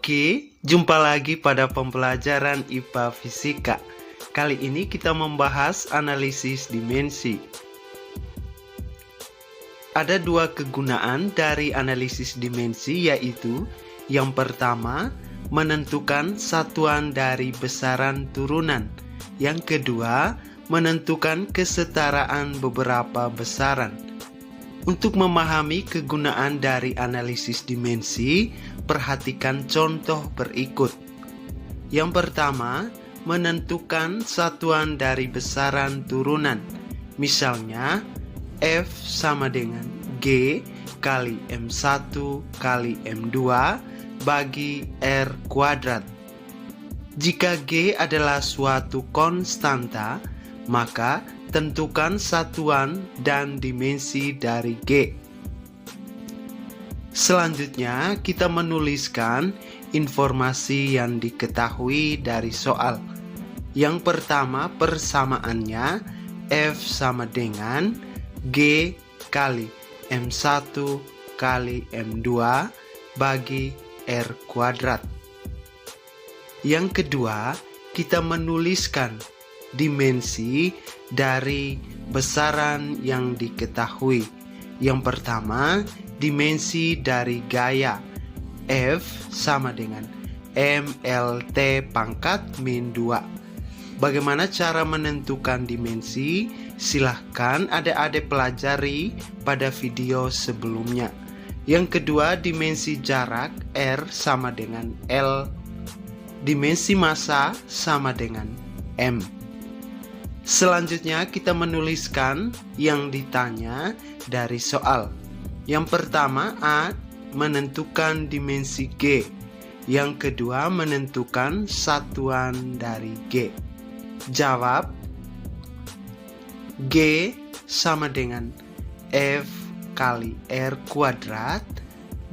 Oke, jumpa lagi pada pembelajaran IPA Fisika. Kali ini kita membahas analisis dimensi. Ada dua kegunaan dari analisis dimensi, yaitu yang pertama, menentukan satuan dari besaran turunan. Yang kedua, menentukan kesetaraan beberapa besaran. Untuk memahami kegunaan dari analisis dimensi, perhatikan contoh berikut. Yang pertama, menentukan satuan dari besaran turunan. Misalnya, F sama dengan G kali M1 kali M2 bagi R kuadrat. Jika G adalah suatu konstanta, maka tentukan satuan dan dimensi dari G. Selanjutnya, kita menuliskan informasi yang diketahui dari soal. Yang pertama, persamaannya F sama dengan G kali M1 kali M2 bagi R kuadrat. Yang kedua, kita menuliskan dimensi dari besaran yang diketahui. Yang pertama, dimensi dari gaya F sama dengan MLT pangkat min 2. Bagaimana cara menentukan dimensi? Silahkan adik-adik pelajari pada video sebelumnya. Yang kedua, dimensi jarak R sama dengan L. Dimensi massa sama dengan M. Selanjutnya kita menuliskan yang ditanya dari soal. Yang pertama, A, menentukan dimensi G. Yang kedua, menentukan satuan dari G. Jawab, G sama dengan F kali R kuadrat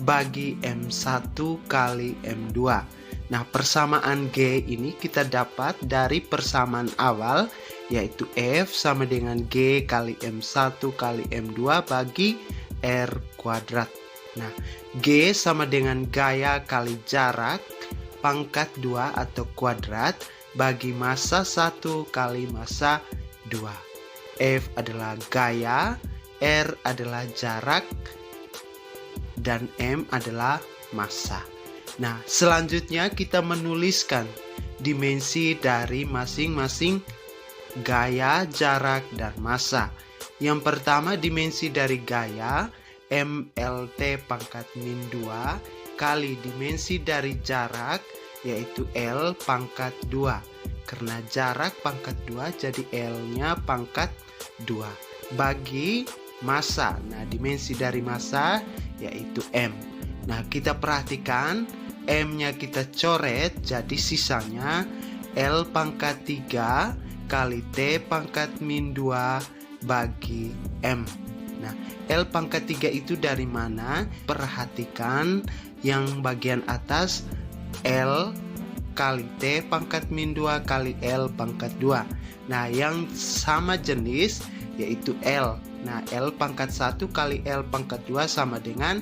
bagi M1 kali M2. Nah, persamaan G ini kita dapat dari persamaan awal, yaitu F sama dengan G kali M1 kali M2 bagi R kuadrat. Nah, G sama dengan gaya kali jarak pangkat 2 atau kuadrat bagi massa 1 kali massa 2. F adalah gaya, R adalah jarak, dan M adalah massa. Nah, selanjutnya kita menuliskan dimensi dari masing-masing gaya, jarak, dan massa. Yang pertama, dimensi dari gaya MLT pangkat min 2 kali dimensi dari jarak, yaitu L pangkat 2. Karena jarak pangkat 2, jadi L-nya pangkat 2. Bagi massa. Nah, dimensi dari massa yaitu M. Nah, kita perhatikan M-nya kita coret, jadi sisanya L pangkat 3 kali T pangkat min 2 bagi M. Nah, L pangkat 3 itu dari mana? Perhatikan yang bagian atas, L kali T pangkat min 2 kali L pangkat 2. Nah, yang sama jenis yaitu L. Nah, L pangkat 1 kali L pangkat 2 sama dengan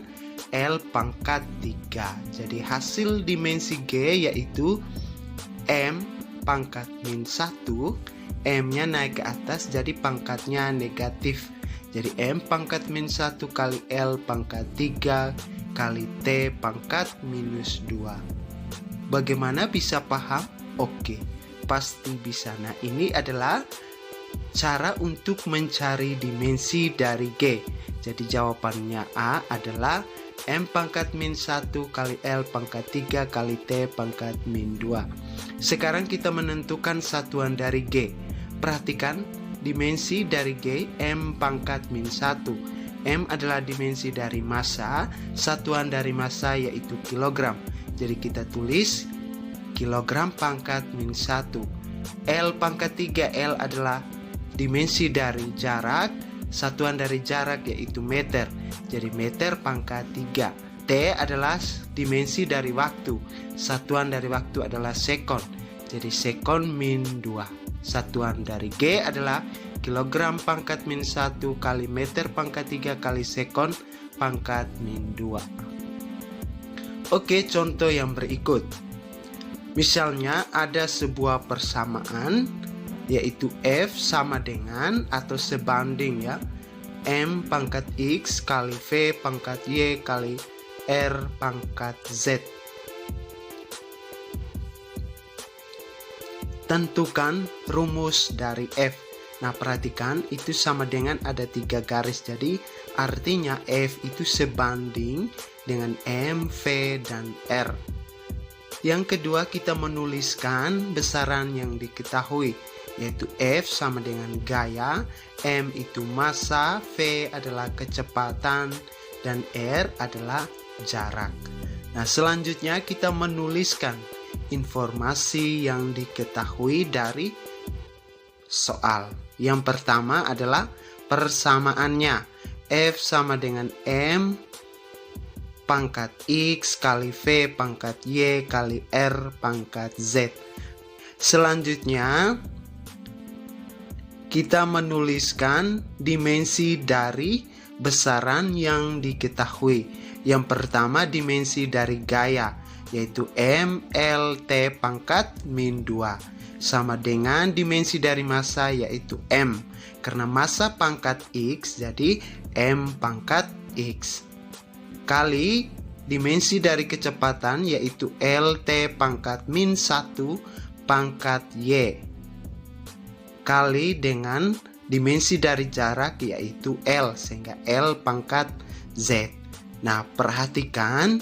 L pangkat 3. Jadi hasil dimensi G yaitu M pangkat min 1. M-nya naik ke atas, jadi pangkatnya negatif. Jadi M pangkat min 1 kali L pangkat 3 kali T pangkat minus 2. Bagaimana bisa paham? Oke, pasti bisa. Nah, ini adalah cara untuk mencari dimensi dari G. Jadi jawabannya A adalah M pangkat min 1 kali L pangkat 3 kali T pangkat min 2. Sekarang kita menentukan satuan dari G. Perhatikan dimensi dari G, M pangkat min 1. M adalah dimensi dari massa, satuan dari massa yaitu kilogram. Jadi kita tulis kilogram pangkat min 1. L pangkat 3, L adalah dimensi dari jarak, satuan dari jarak yaitu meter. Jadi meter pangkat 3. T adalah dimensi dari waktu, satuan dari waktu adalah sekon. Jadi sekon min 2. Satuan dari G adalah kilogram pangkat min 1 kali meter pangkat 3 kali sekon pangkat min 2. Oke, contoh yang berikut. Misalnya ada sebuah persamaan, yaitu F sama dengan atau sebanding ya, M pangkat X kali V pangkat Y kali R pangkat Z. Tentukan rumus dari F. Nah, perhatikan itu sama dengan ada 3 garis. Jadi artinya F itu sebanding dengan M, V, dan R. Yang kedua, kita menuliskan besaran yang diketahui, yaitu F sama dengan gaya, M itu massa, V adalah kecepatan, dan R adalah jarak. Nah, selanjutnya kita menuliskan informasi yang diketahui dari soal. Yang pertama adalah persamaannya. F sama dengan M pangkat X kali V pangkat Y kali R pangkat Z. Selanjutnya kita menuliskan dimensi dari besaran yang diketahui. Yang pertama dimensi dari gaya, yaitu M, L, T pangkat min 2. Sama dengan dimensi dari massa, yaitu M. Karena massa pangkat X, jadi M pangkat X. Kali dimensi dari kecepatan, yaitu L, T pangkat min 1 pangkat Y. Kali dengan dimensi dari jarak, yaitu L, sehingga L pangkat Z. Nah, perhatikan,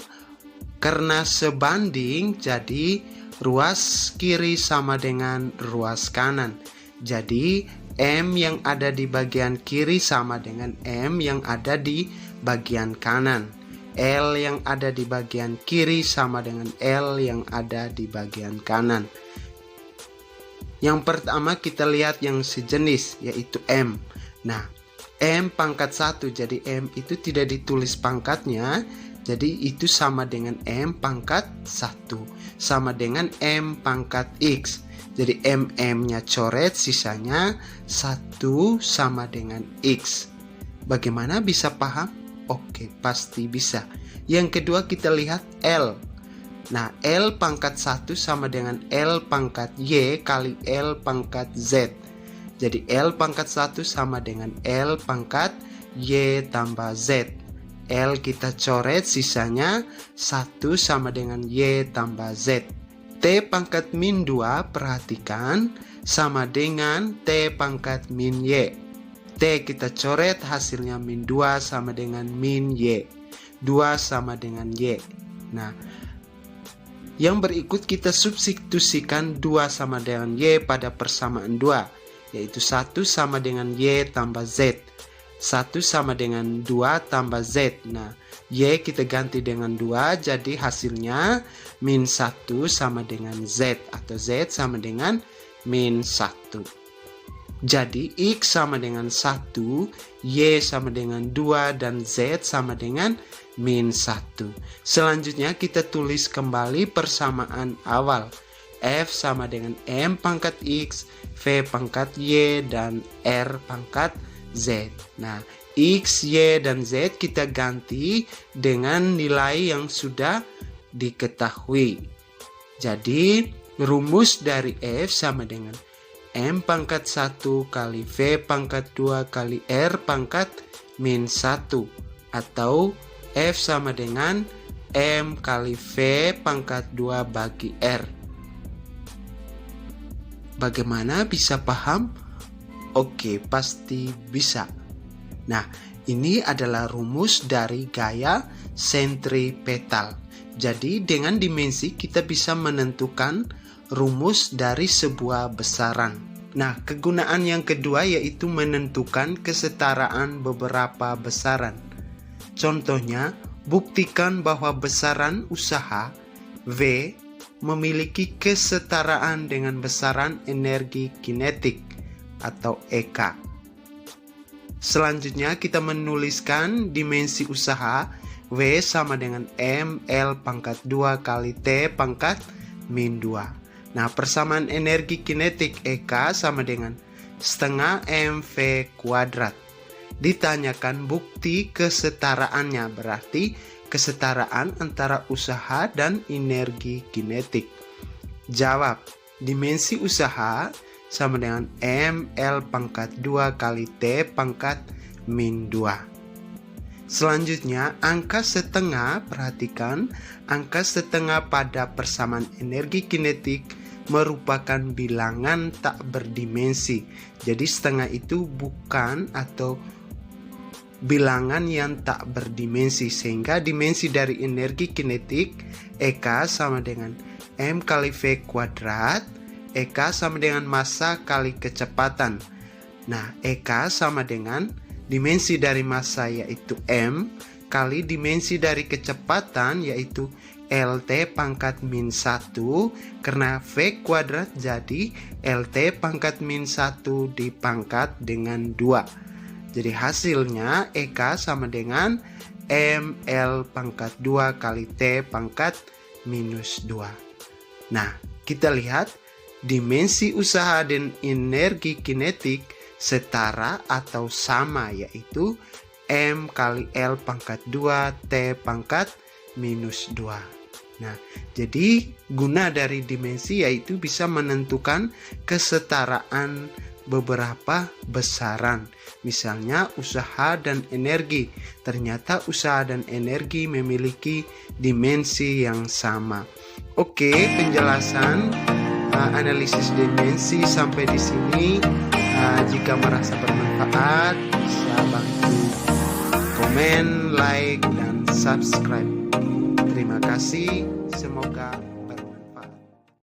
karena sebanding, jadi ruas kiri sama dengan ruas kanan. Jadi M yang ada di bagian kiri sama dengan M yang ada di bagian kanan. L yang ada di bagian kiri sama dengan L yang ada di bagian kanan. Yang pertama kita lihat yang sejenis, yaitu M. Nah, M pangkat 1, jadi M itu tidak ditulis pangkatnya, jadi itu sama dengan M pangkat 1. Sama dengan M pangkat X. Jadi M-nya coret, sisanya 1 sama dengan X. Bagaimana bisa paham? Oke, pasti bisa. Yang kedua kita lihat L. Nah, L pangkat 1 sama dengan L pangkat Y kali L pangkat Z. Jadi L pangkat 1 sama dengan L pangkat Y tambah Z. L kita coret, sisanya 1 sama dengan Y tambah Z. T pangkat min 2, perhatikan, sama dengan T pangkat min Y. T kita coret, hasilnya min 2 sama dengan min Y. 2 sama dengan Y. Nah, yang berikut kita substitusikan 2 sama dengan Y pada persamaan 2, yaitu 1 sama dengan Y tambah Z. 1 sama dengan 2 tambah Z. Nah, Y kita ganti dengan 2, jadi hasilnya min 1 sama dengan Z, atau Z sama dengan min 1. Jadi X sama dengan 1, Y sama dengan 2, dan Z sama dengan min 1. Selanjutnya kita tulis kembali persamaan awal. F sama dengan M pangkat X, V pangkat Y, dan R pangkat Z. Nah, X, Y, dan Z kita ganti dengan nilai yang sudah diketahui. Jadi, rumus dari F sama dengan M pangkat 1 kali V pangkat 2 kali R pangkat min 1. Atau F sama dengan M kali V pangkat 2 bagi R. Bagaimana bisa paham? Oke, pasti bisa. Nah, ini adalah rumus dari gaya sentripetal. Jadi, dengan dimensi kita bisa menentukan rumus dari sebuah besaran. Nah, kegunaan yang kedua yaitu menentukan kesetaraan beberapa besaran. Contohnya, buktikan bahwa besaran usaha V memiliki kesetaraan dengan besaran energi kinetik atau EK. Selanjutnya kita menuliskan dimensi usaha W sama dengan M L pangkat 2 kali T pangkat min 2. Nah, persamaan energi kinetik EK sama dengan setengah MV kuadrat. Ditanyakan bukti kesetaraannya, berarti kesetaraan antara usaha dan energi kinetik? Jawab, dimensi usaha sama dengan ML pangkat 2 kali T pangkat min 2. Selanjutnya, angka setengah. Perhatikan, angka setengah pada persamaan energi kinetik merupakan bilangan tak berdimensi. Jadi setengah itu bukan atau bilangan yang tak berdimensi, sehingga dimensi dari energi kinetik EK sama dengan M kali V kuadrat. EK sama dengan massa kali kecepatan. Nah, EK sama dengan dimensi dari massa yaitu M kali dimensi dari kecepatan yaitu LT pangkat min 1, karena V kuadrat jadi LT pangkat min 1 dipangkat dengan 2. Jadi hasilnya EK sama dengan ML pangkat 2 kali T pangkat minus 2. Nah, kita lihat dimensi usaha dan energi kinetik setara atau sama, yaitu M kali L pangkat 2 T pangkat minus 2. Nah, jadi guna dari dimensi yaitu bisa menentukan kesetaraan beberapa besaran. Misalnya usaha dan energi. Ternyata usaha dan energi memiliki dimensi yang sama. Oke, penjelasan analisis dimensi sampai di sini. Jika merasa bermanfaat, bisa bantu komen, like, dan subscribe. Terima kasih. Semoga